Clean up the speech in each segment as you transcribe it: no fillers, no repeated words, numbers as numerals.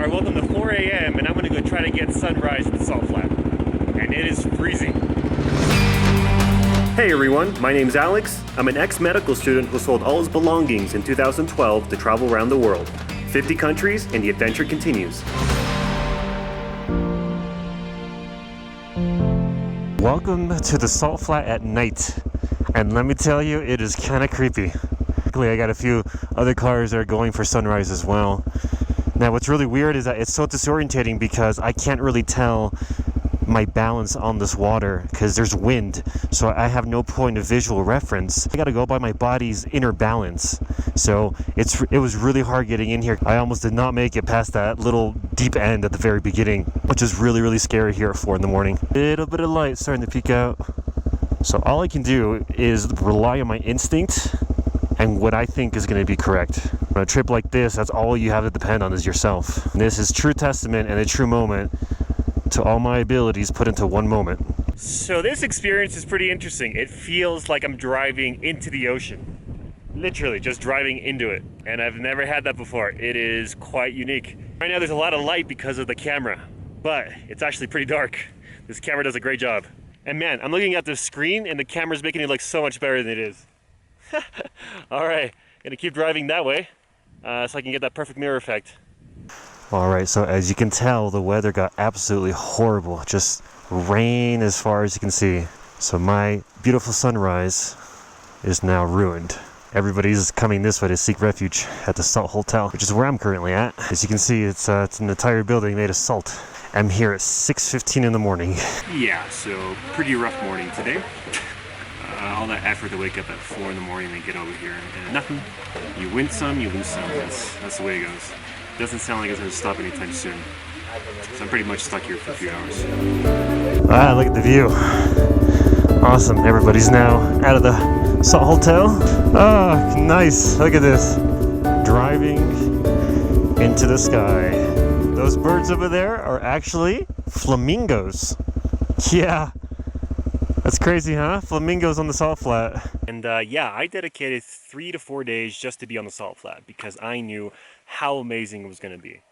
Alright, welcome to 4 a.m. and I'm gonna go try to get sunrise at the salt flat. And it is freezing. Hey everyone, my name's Alex. I'm an ex-medical student who sold all his belongings in 2012 to travel around the world. 50 countries, and the adventure continues. Welcome to the salt flat at night. And let me tell you, it is kind of creepy. Luckily, I got a few other cars that are going for sunrise as well. Now, what's really weird is that it's so disorientating because I can't really tell my balance on this water because there's wind, so I have no point of visual reference. I gotta go by my body's inner balance. So it was really hard getting in here. I almost did not make it past that little deep end at the very beginning, which is really scary here at 4 in the morning. Little bit of light starting to peek out. So all I can do is rely on my instinct and what I think is going to be correct. On a trip like this, that's all you have to depend on is yourself. And this is true testament and a true moment to all my abilities put into one moment. So this experience is pretty interesting. It feels like I'm driving into the ocean. Literally just driving into it. And I've never had that before. It is quite unique. Right now there's a lot of light because of the camera, but it's actually pretty dark. This camera does a great job. And man, I'm looking at the screen and the camera's making it look so much better than it is. Alright, gonna keep driving that way so I can get that perfect mirror effect. Alright, so as you can tell, the weather got absolutely horrible. Just rain as far as you can see. So my beautiful sunrise is now ruined. Everybody's coming this way to seek refuge at the Salt Hotel, which is where I'm currently at. As you can see, it's an entire building made of salt. I'm here at 6:15 in the morning. Yeah, so pretty rough morning today. All that effort to wake up at 4 in the morning and get over here, and nothing. You win some, you lose some. That's the way it goes. Doesn't sound like it's going to stop anytime soon. So I'm pretty much stuck here for a few hours. Ah, look at the view. Awesome. Everybody's now out of the Salt Hotel. Ah, nice. Look at this. Driving into the sky. Those birds over there are actually flamingos. Yeah. That's crazy, huh? Flamingos on the salt flat. And yeah, I dedicated 3 to 4 days just to be on the salt flat because I knew how amazing it was going to be.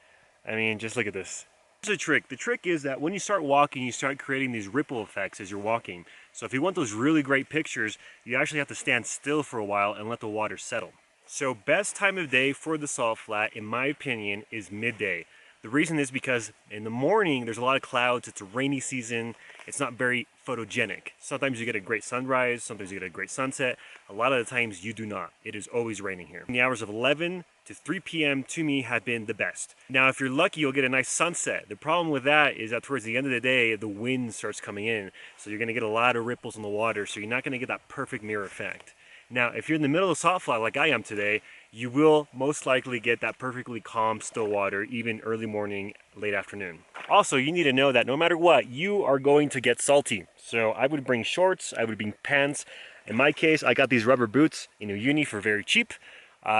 I mean, just look at this. There's a trick. The trick is that when you start walking, you start creating these ripple effects as you're walking. So if you want those really great pictures, you actually have to stand still for a while and let the water settle. So best time of day for the salt flat, in my opinion, is midday. The reason is because in the morning, there's a lot of clouds, it's a rainy season, it's not very photogenic. Sometimes you get a great sunrise, sometimes you get a great sunset. A lot of the times you do not. It is always raining here. The hours of 11 to 3 p.m. to me have been the best. Now, if you're lucky, you'll get a nice sunset. The problem with that is that towards the end of the day, the wind starts coming in. So you're gonna get a lot of ripples in the water, so you're not gonna get that perfect mirror effect. Now, if you're in the middle of the salt flat like I am today, you will most likely get that perfectly calm, still water, even early morning, late afternoon. Also, you need to know that no matter what, you are going to get salty. So I would bring shorts, I would bring pants. In my case, I got these rubber boots in a uni for very cheap.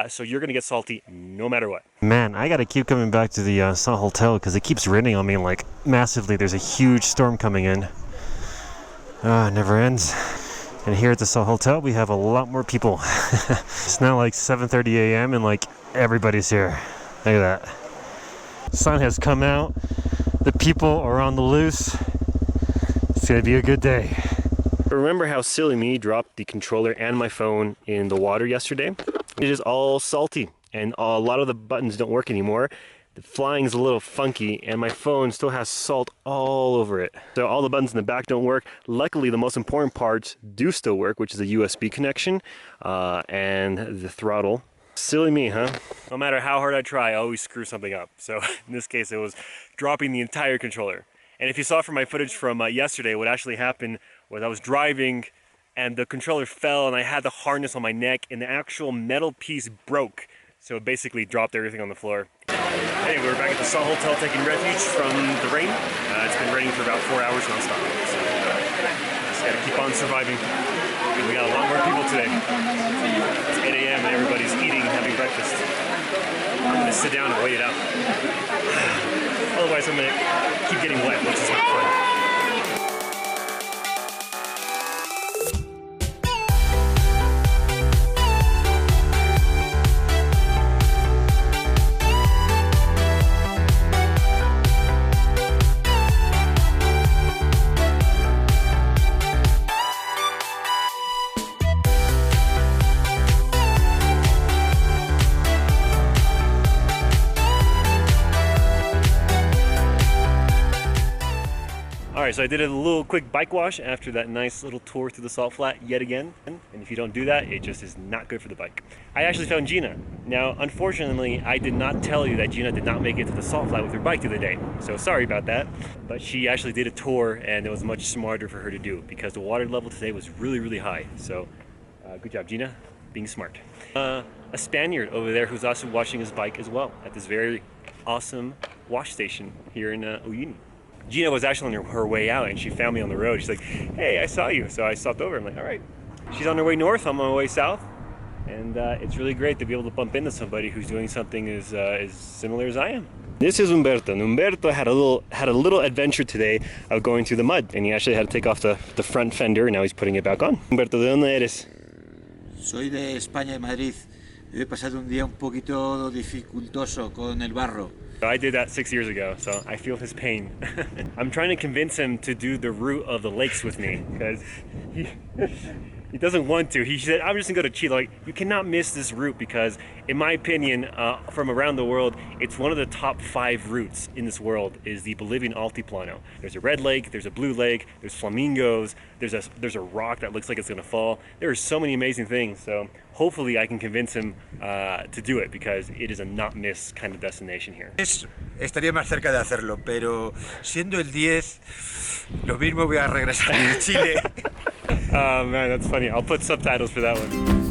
So you're gonna get salty no matter what. Man, I gotta keep coming back to the Salt Hotel because it keeps raining on me like massively. There's a huge storm coming in. It never ends. And here at the Salt Hotel, we have a lot more people. It's now like 7:30 a.m. and like everybody's here. Look at that. Sun has come out. The people are on the loose. It's gonna be a good day. Remember how silly me dropped the controller and my phone in the water yesterday? It is all salty and a lot of the buttons don't work anymore. The flying's a little funky and my phone still has salt all over it. So all the buttons in the back don't work. Luckily, the most important parts do still work, which is a USB connection and the throttle. Silly me, huh? No matter how hard I try, I always screw something up. So in this case, it was dropping the entire controller. And if you saw from my footage from yesterday, what actually happened was I was driving and the controller fell and I had the harness on my neck and the actual metal piece broke. So it basically dropped everything on the floor. Hey, we're back at the Salt Hotel taking refuge from the rain. It's been raining for about 4 hours nonstop. So just gotta keep on surviving. And we got a lot more people today. It's 8 a.m. and everybody's eating, having breakfast. I'm gonna sit down and wait it out. Otherwise I'm gonna keep getting wet, which is not fun. Alright, so I did a little quick bike wash after that nice little tour through the salt flat yet again. And if you don't do that, it just is not good for the bike. I actually found Gina. Now, unfortunately, I did not tell you that Gina did not make it to the salt flat with her bike the other day. So sorry about that. But she actually did a tour and it was much smarter for her to do because the water level today was really, really high. So good job, Gina, being smart. A Spaniard over there who's also washing his bike as well at this very awesome wash station here in Uyuni. Gina was actually on her way out and she found me on the road. She's like, hey, I saw you. So I stopped over. I'm like, all right. She's on her way north, I'm on my way south. And it's really great to be able to bump into somebody who's doing something as similar as I am. This is Humberto. And Humberto had a little adventure today of going through the mud. And he actually had to take off the front fender and now he's putting it back on. Humberto, ¿de dónde eres? Soy de España, de Madrid. He pasado un día un poquito dificultoso con el barro. I did that 6 years ago, so I feel his pain. I'm trying to convince him to do the route of the lakes with me because he doesn't want to. He said, I'm just gonna go to Chile. Like, you cannot miss this route because, in my opinion, from around the world, it's one of the top 5 routes in this world is the Bolivian Altiplano. There's a red lake, there's a blue lake, there's flamingos, there's a rock that looks like it's gonna fall. There are so many amazing things, so hopefully I can convince him to do it because it is a not miss kind of destination here. Estaría más cerca de hacerlo, pero siendo el 10, lo mismo voy a regresar a Chile. Oh man, that's funny. I'll put subtitles for that one.